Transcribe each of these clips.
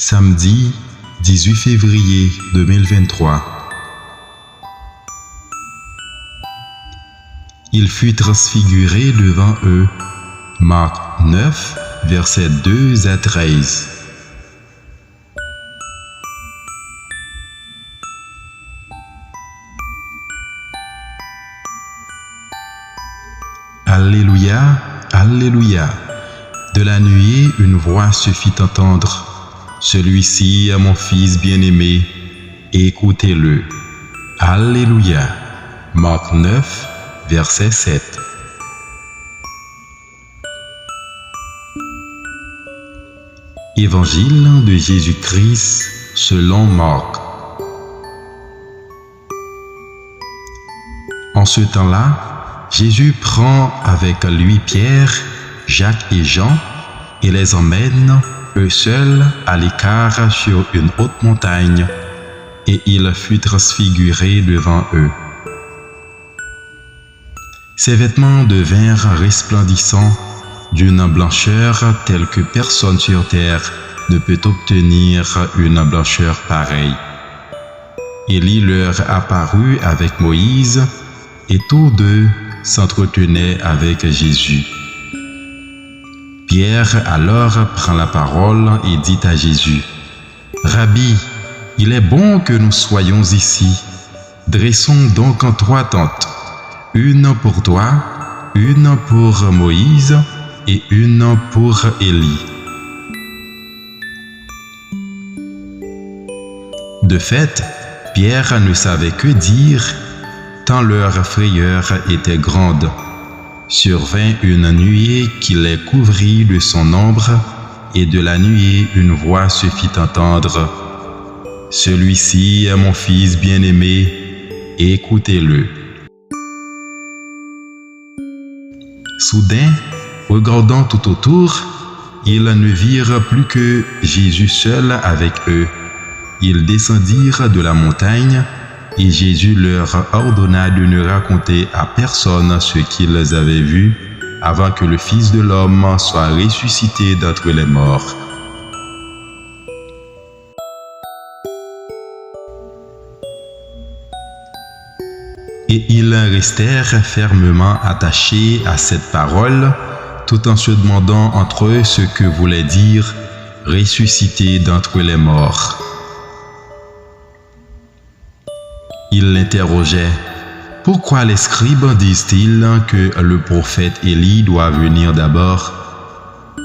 Samedi 18 février 2023. Il fut transfiguré devant eux. Marc 9, versets 2 à 13. Alléluia, Alléluia. De la nuée, une voix se fit entendre. Celui-ci est mon Fils bien-aimé, écoutez-le. Alléluia. Marc 9, verset 7. Évangile de Jésus-Christ selon Marc. En ce temps-là, Jésus prend avec lui Pierre, Jacques et Jean et les emmène, eux seuls, à l'écart sur une haute montagne, et il fut transfiguré devant eux. Ses vêtements devinrent resplendissants d'une blancheur telle que personne sur terre ne peut obtenir une blancheur pareille. Élie leur apparut avec Moïse, et tous deux s'entretenaient avec Jésus. Pierre alors prend la parole et dit à Jésus: « Rabbi, il est bon que nous soyons ici. Dressons donc 3 tentes, une pour toi, une pour Moïse et une pour Élie. » De fait, Pierre ne savait que dire, tant leur frayeur était grande. Survint une nuée qui les couvrit de son ombre, et de la nuée une voix se fit entendre. Celui-ci est mon Fils bien-aimé, écoutez-le. Soudain, regardant tout autour, ils ne virent plus que Jésus seul avec eux. Ils descendirent de la montagne, et Jésus leur ordonna de ne raconter à personne ce qu'ils avaient vu avant que le Fils de l'homme soit ressuscité d'entre les morts. Et ils restèrent fermement attachés à cette parole, tout en se demandant entre eux ce que voulait dire « ressuscité d'entre les morts ». Ils l'interrogeaient: « Pourquoi les scribes disent-ils que le prophète Élie doit venir d'abord ?»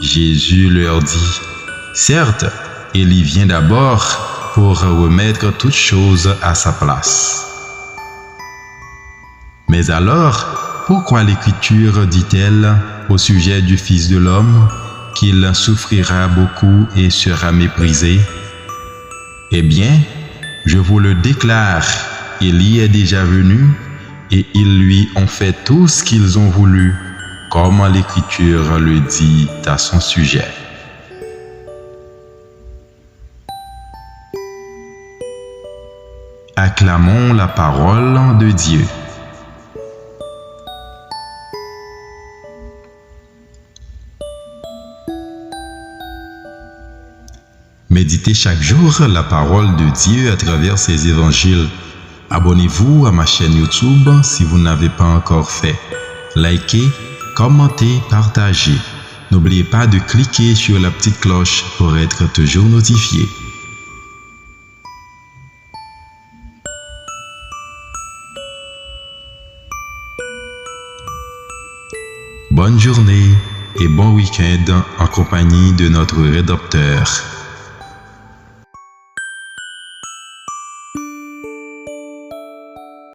Jésus leur dit: « Certes, Élie vient d'abord pour remettre toutes choses à sa place. Mais alors, pourquoi l'Écriture dit-elle au sujet du Fils de l'homme qu'il souffrira beaucoup et sera méprisé? Eh bien, je vous le déclare, Élie est déjà venu, et ils lui ont fait tout ce qu'ils ont voulu, comme l'Écriture le dit à son sujet. » Acclamons la parole de Dieu. Méditez chaque jour la parole de Dieu à travers ses évangiles. Abonnez-vous à ma chaîne YouTube si vous n'avez pas encore fait. Likez, commentez, partagez. N'oubliez pas de cliquer sur la petite cloche pour être toujours notifié. Bonne journée et bon week-end en compagnie de notre Rédempteur.